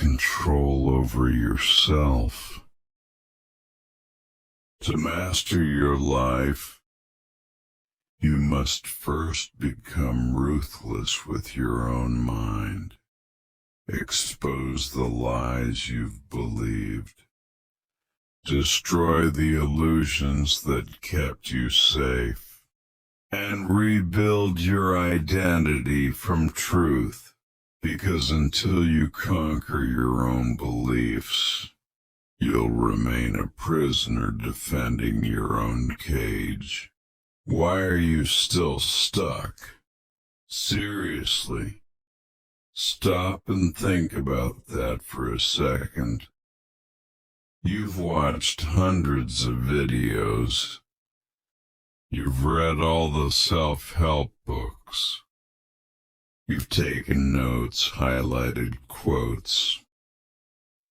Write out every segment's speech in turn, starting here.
control over yourself. To master your life, you must first become ruthless with your own mind. Expose the lies you've believed. Destroy the illusions that kept you safe. And rebuild your identity from truth. Because until you conquer your own beliefs, you'll remain a prisoner defending your own cage. Why are you still stuck? Seriously. Stop and think about that for a second. You've watched hundreds of videos. You've read all the self-help books. You've taken notes, highlighted quotes,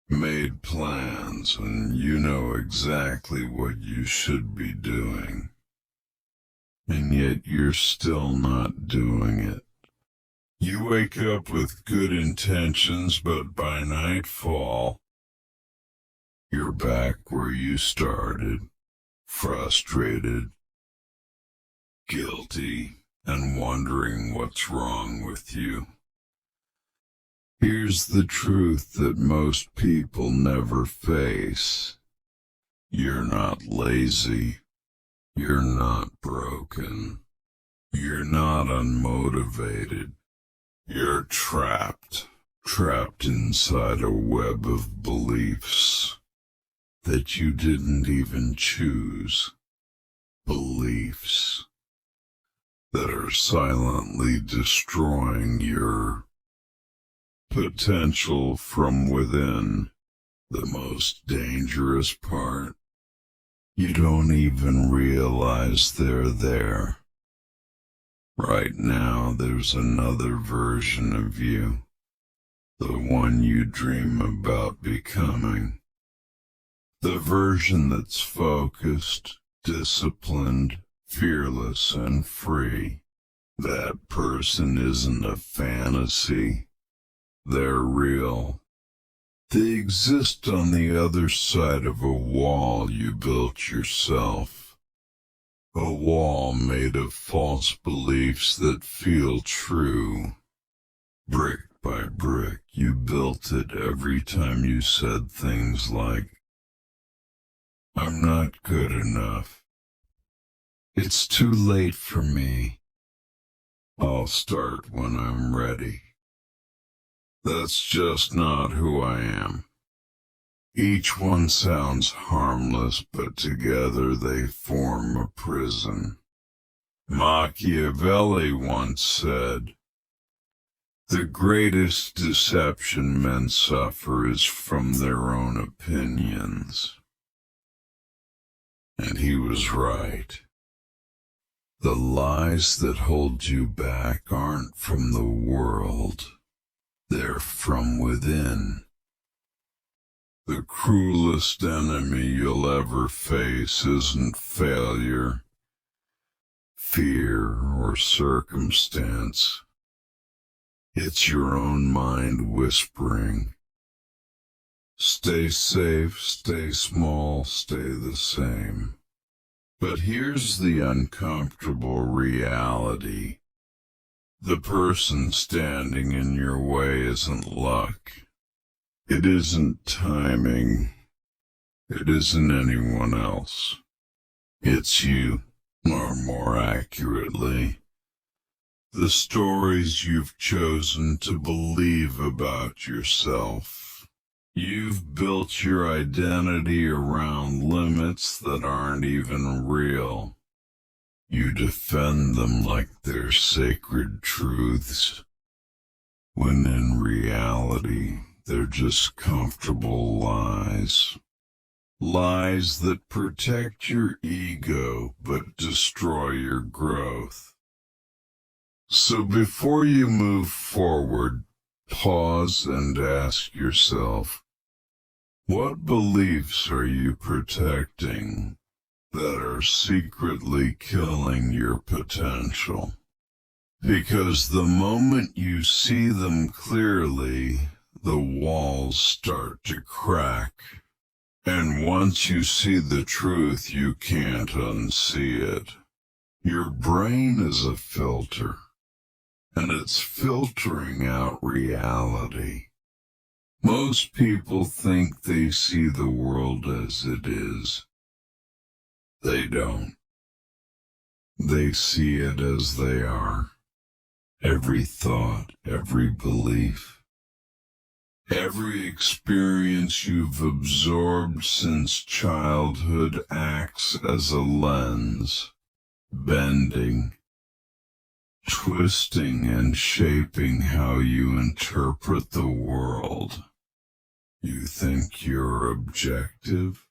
made plans, and you know exactly what you should be doing. And yet you're still not doing it. You wake up with good intentions, but by nightfall, you're back where you started, frustrated, guilty, and wondering what's wrong with you. Here's the truth that most people never face. You're not lazy. You're not broken. You're not unmotivated. You're trapped inside a web of beliefs that you didn't even choose. Beliefs that are silently destroying your potential from within. The most dangerous part, you don't even realize they're there. Right now, there's another version of you, the one you dream about becoming. The version that's focused, disciplined, fearless, and free. That person isn't a fantasy. They're real. They exist on the other side of a wall you built yourself. A wall made of false beliefs that feel true. Brick by brick, you built it every time you said things like, "I'm not good enough. It's too late for me. I'll start when I'm ready." That's just not who I am. Each one sounds harmless, but together they form a prison. Machiavelli once said, "The greatest deception men suffer is from their own opinions." And he was right. The lies that hold you back aren't from the world. They're from within. The cruelest enemy you'll ever face isn't failure, fear, or circumstance. It's your own mind whispering, "Stay safe, stay small, stay the same." But here's the uncomfortable reality. The person standing in your way isn't luck. It isn't timing. It isn't anyone else. It's you, or more accurately, the stories you've chosen to believe about yourself. You've built your identity around limits that aren't even real. You defend them like they're sacred truths, when in reality, they're just comfortable lies. Lies that protect your ego but destroy your growth. So before you move forward, pause and ask yourself, what beliefs are you protecting that are secretly killing your potential? Because the moment you see them clearly, the walls start to crack. And once you see the truth, you can't unsee it. Your brain is a filter, and it's filtering out reality. Most people think they see the world as it is. They don't. They see it as they are. Every thought, every belief, every experience you've absorbed since childhood acts as a lens, bending, twisting and shaping how you interpret the world. You think you're objective,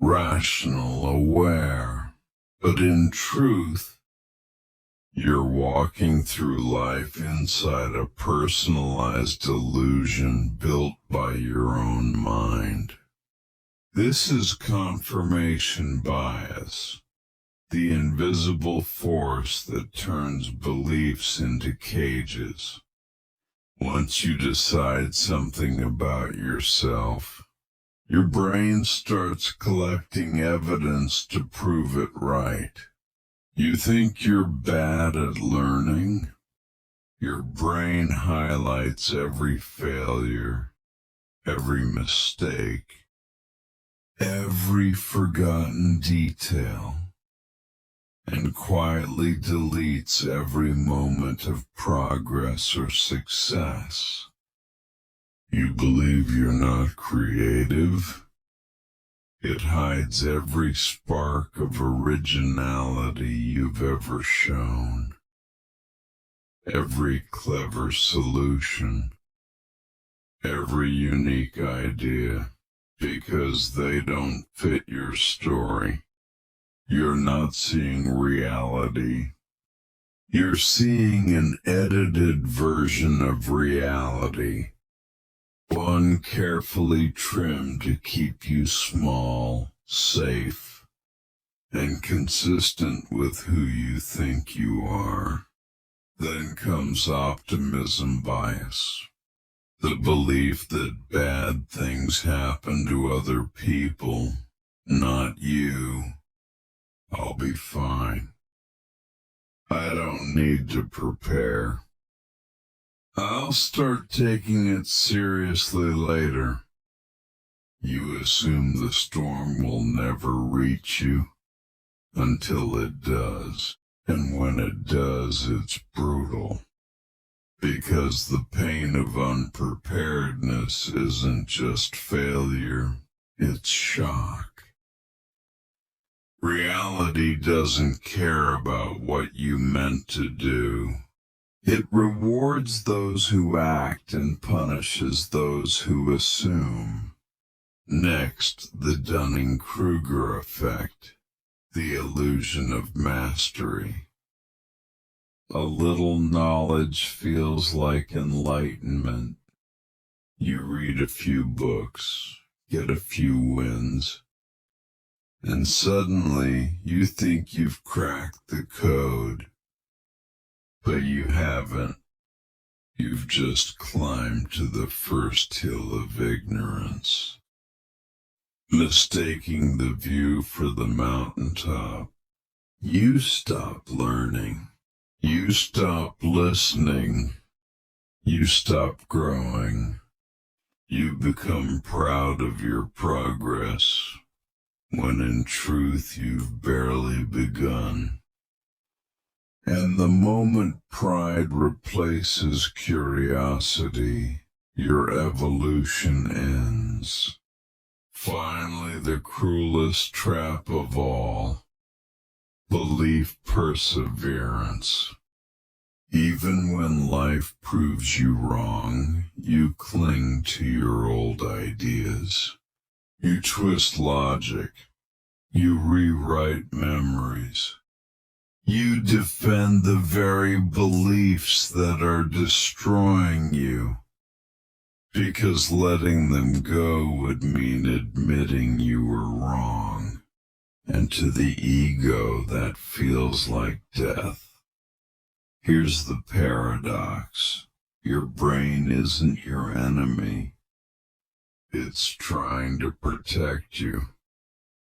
rational, aware, but in truth, you're walking through life inside a personalized illusion built by your own mind. This is confirmation bias, the invisible force that turns beliefs into cages. Once you decide something about yourself, your brain starts collecting evidence to prove it right. You think you're bad at learning? Your brain highlights every failure, every mistake, every forgotten detail, and quietly deletes every moment of progress or success. You believe you're not creative? It hides every spark of originality you've ever shown, every clever solution, every unique idea, because they don't fit your story. You're not seeing reality. You're seeing an edited version of reality. One carefully trimmed to keep you small, safe, and consistent with who you think you are. Then comes optimism bias, the belief that bad things happen to other people, not you. I'll be fine. I don't need to prepare. I'll start taking it seriously later. You assume the storm will never reach you until it does. And when it does, it's brutal. Because the pain of unpreparedness isn't just failure, it's shock. Reality doesn't care about what you meant to do. It rewards those who act and punishes those who assume. Next, the Dunning-Kruger effect, the illusion of mastery. A little knowledge feels like enlightenment. You read a few books, get a few wins, and suddenly you think you've cracked the code. But you haven't. You've just climbed to the first hill of ignorance, mistaking the view for the mountaintop. You stop learning. You stop listening. You stop growing. You become proud of your progress, when in truth you've barely begun. And the moment pride replaces curiosity, your evolution ends. Finally, the cruelest trap of all, belief perseverance. Even when life proves you wrong, you cling to your old ideas. You twist logic. You rewrite memories. You defend the very beliefs that are destroying you, because letting them go would mean admitting you were wrong, and to the ego that feels like death. Here's the paradox. Your brain isn't your enemy. It's trying to protect you.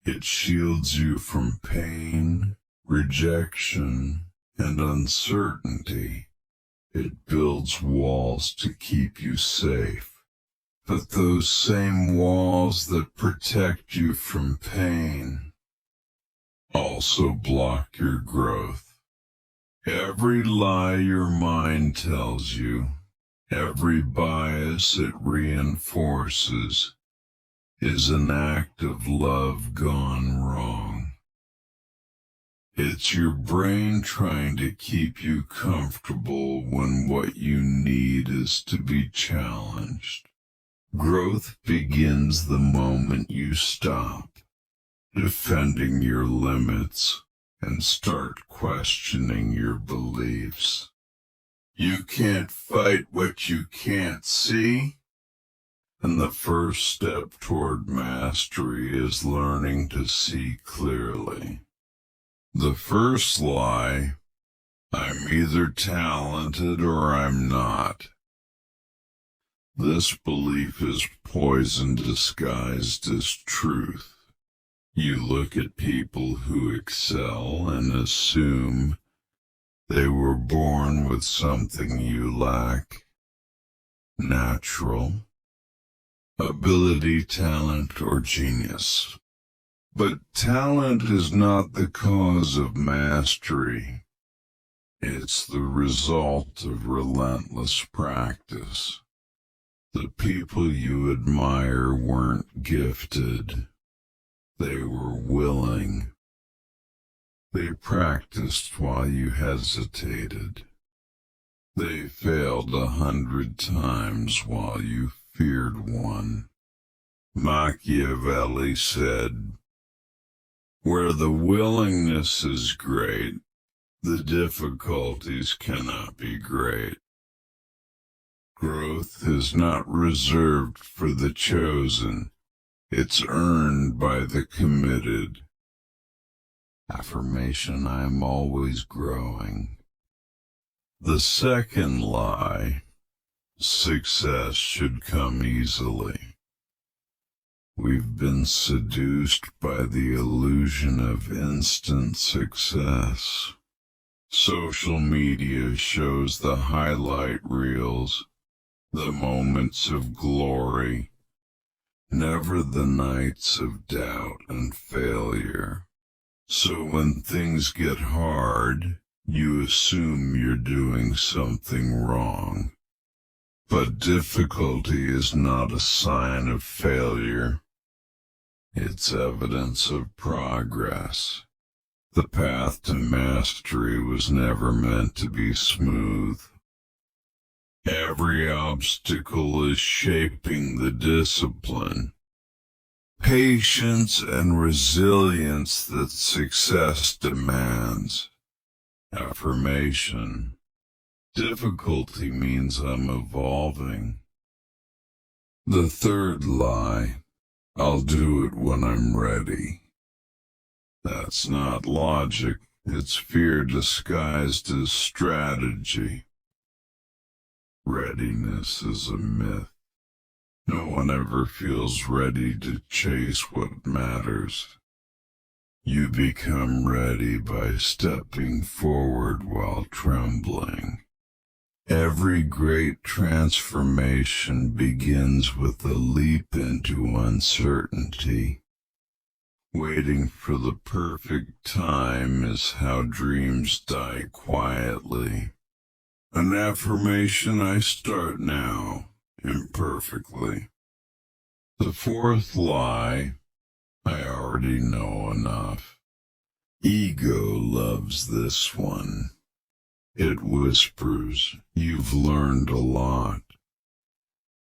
It shields you from pain, rejection, and uncertainty. It builds walls to keep you safe. But those same walls that protect you from pain also block your growth. Every lie your mind tells you, every bias it reinforces, is an act of love gone wrong. It's your brain trying to keep you comfortable when what you need is to be challenged. Growth begins the moment you stop defending your limits and start questioning your beliefs. You can't fight what you can't see, and the first step toward mastery is learning to see clearly. The first lie, I'm either talented or I'm not. This belief is poison disguised as truth. You look at people who excel and assume they were born with something you lack. Natural, ability, talent, or genius. But talent is not the cause of mastery. It's the result of relentless practice. The people you admire weren't gifted. They were willing. They practiced while you hesitated. They failed 100 times while you feared one. Machiavelli said, "Where the willingness is great, the difficulties cannot be great." Growth is not reserved for the chosen. It's earned by the committed. Affirmation, I am always growing. The second lie, success should come easily. We've been seduced by the illusion of instant success. Social media shows the highlight reels, the moments of glory, never the nights of doubt and failure. So when things get hard, you assume you're doing something wrong. But difficulty is not a sign of failure. It's evidence of progress. The path to mastery was never meant to be smooth. Every obstacle is shaping the discipline, patience, and resilience that success demands. Affirmation. Difficulty means I'm evolving. The third lie, I'll do it when I'm ready. That's not logic, it's fear disguised as strategy. Readiness is a myth. No one ever feels ready to chase what matters. You become ready by stepping forward while trembling. Every great transformation begins with a leap into uncertainty. Waiting for the perfect time is how dreams die quietly. An affirmation, I start now, imperfectly. The fourth lie, I already know enough. Ego loves this one. It whispers, you've learned a lot.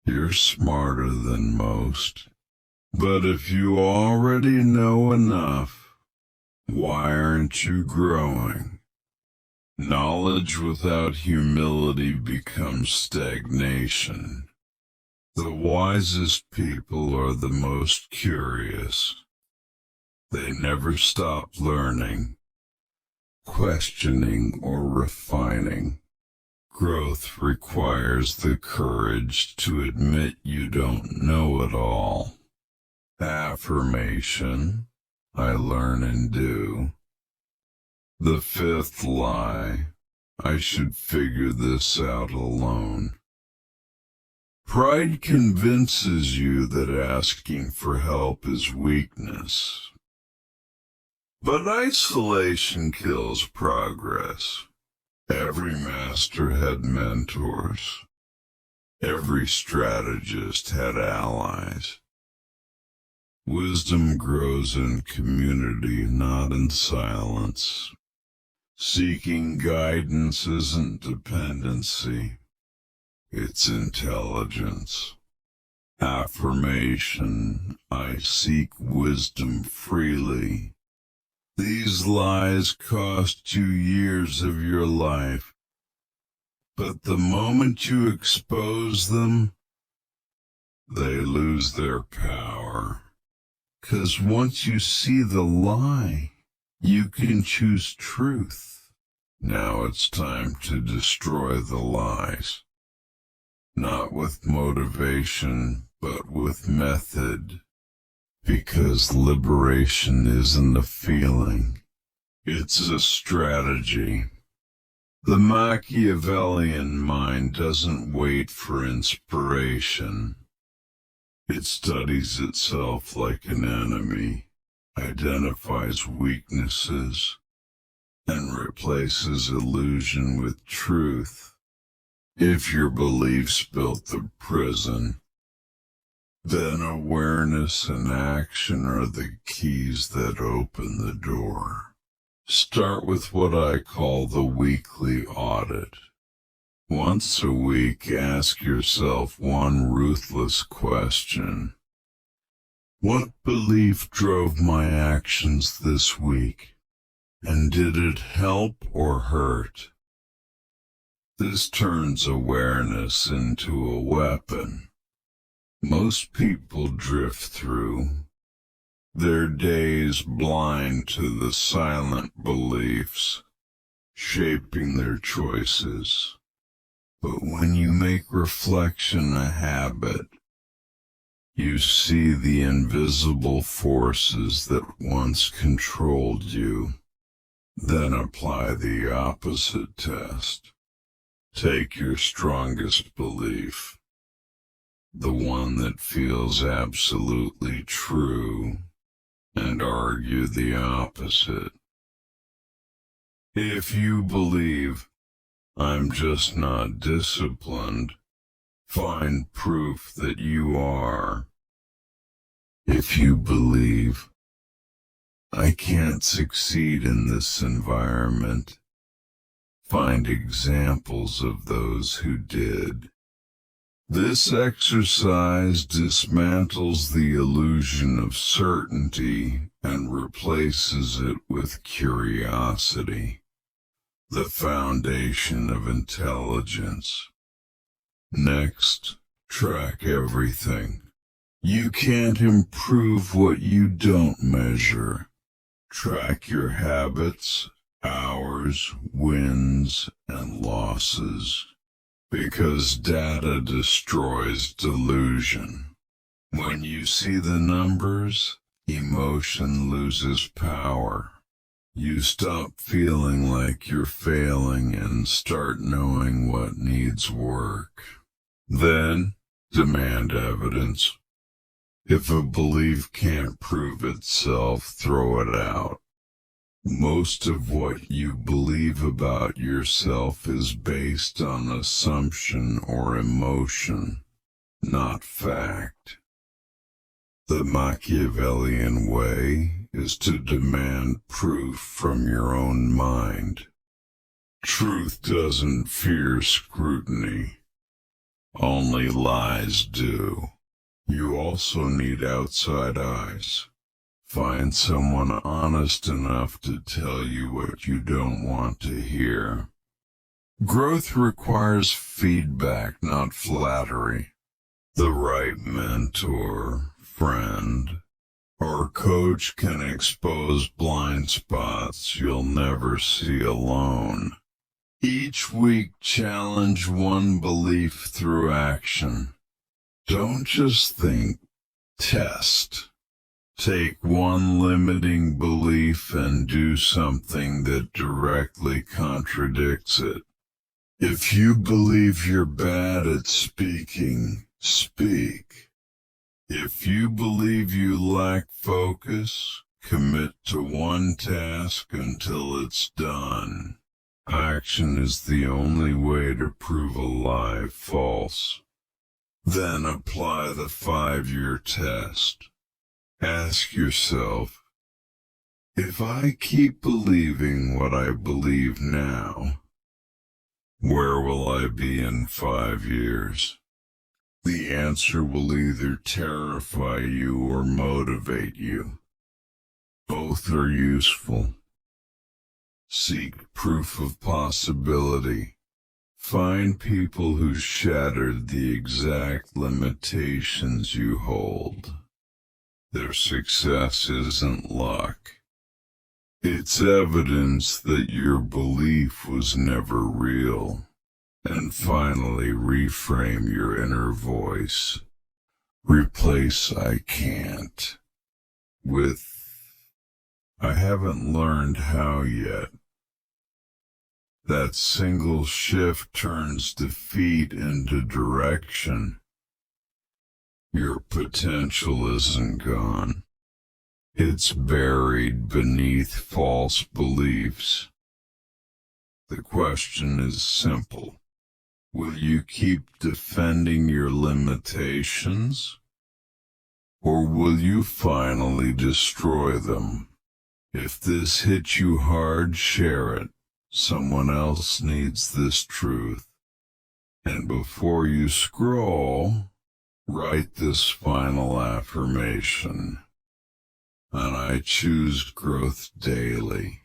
You're smarter than most. But if you already know enough, why aren't you growing? Knowledge without humility becomes stagnation. The wisest people are the most curious. They never stop learning, questioning, or refining. Growth requires the courage to admit you don't know it all. Affirmation, I learn and do. The fifth lie, I should figure this out alone. Pride convinces you that asking for help is weakness. But isolation kills progress. Every master had mentors. Every strategist had allies. Wisdom grows in community, not in silence. Seeking guidance isn't dependency. It's intelligence. Affirmation, I seek wisdom freely. These lies cost you years of your life, but the moment you expose them, they lose their power. 'Cause once you see the lie, you can choose truth. Now it's time to destroy the lies. Not with motivation, but with method. Because liberation isn't a feeling, it's a strategy. The Machiavellian mind doesn't wait for inspiration. It studies itself like an enemy, identifies weaknesses, and replaces illusion with truth. If your beliefs built the prison, then awareness and action are the keys that open the door. Start with what I call the weekly audit. Once a week, ask yourself one ruthless question. What belief drove my actions this week? And did it help or hurt? This turns awareness into a weapon. Most people drift through their days blind to the silent beliefs, shaping their choices. But when you make reflection a habit, you see the invisible forces that once controlled you. Then apply the opposite test. Take your strongest belief, the one that feels absolutely true, and argue the opposite. If you believe, I'm just not disciplined, find proof that you are. If you believe, I can't succeed in this environment, find examples of those who did. This exercise dismantles the illusion of certainty and replaces it with curiosity, the foundation of intelligence. Next, track everything. You can't improve what you don't measure. Track your habits, hours, wins, and losses. Because data destroys delusion. When you see the numbers, emotion loses power. You stop feeling like you're failing and start knowing what needs work. Then, demand evidence. If a belief can't prove itself, throw it out. Most of what you believe about yourself is based on assumption or emotion, not fact. The Machiavellian way is to demand proof from your own mind. Truth doesn't fear scrutiny. Only lies do. You also need outside eyes. Find someone honest enough to tell you what you don't want to hear. Growth requires feedback, not flattery. The right mentor, friend, or coach can expose blind spots you'll never see alone. Each week, challenge one belief through action. Don't just think, test. Take one limiting belief and do something that directly contradicts it. If you believe you're bad at speaking, speak. If you believe you lack focus, commit to one task until it's done. Action is the only way to prove a lie false. Then apply the 5-year test. Ask yourself, if I keep believing what I believe now, where will I be in 5 years? The answer will either terrify you or motivate you. Both are useful. Seek proof of possibility. Find people who shattered the exact limitations you hold. Their success isn't luck. It's evidence that your belief was never real. And finally, reframe your inner voice. Replace "I can't" with "I haven't learned how yet." That single shift turns defeat into direction. Your potential isn't gone. It's buried beneath false beliefs. The question is simple. Will you keep defending your limitations? Or will you finally destroy them? If this hit you hard, share it. Someone else needs this truth. And before you scroll, write this final affirmation. And I choose growth daily.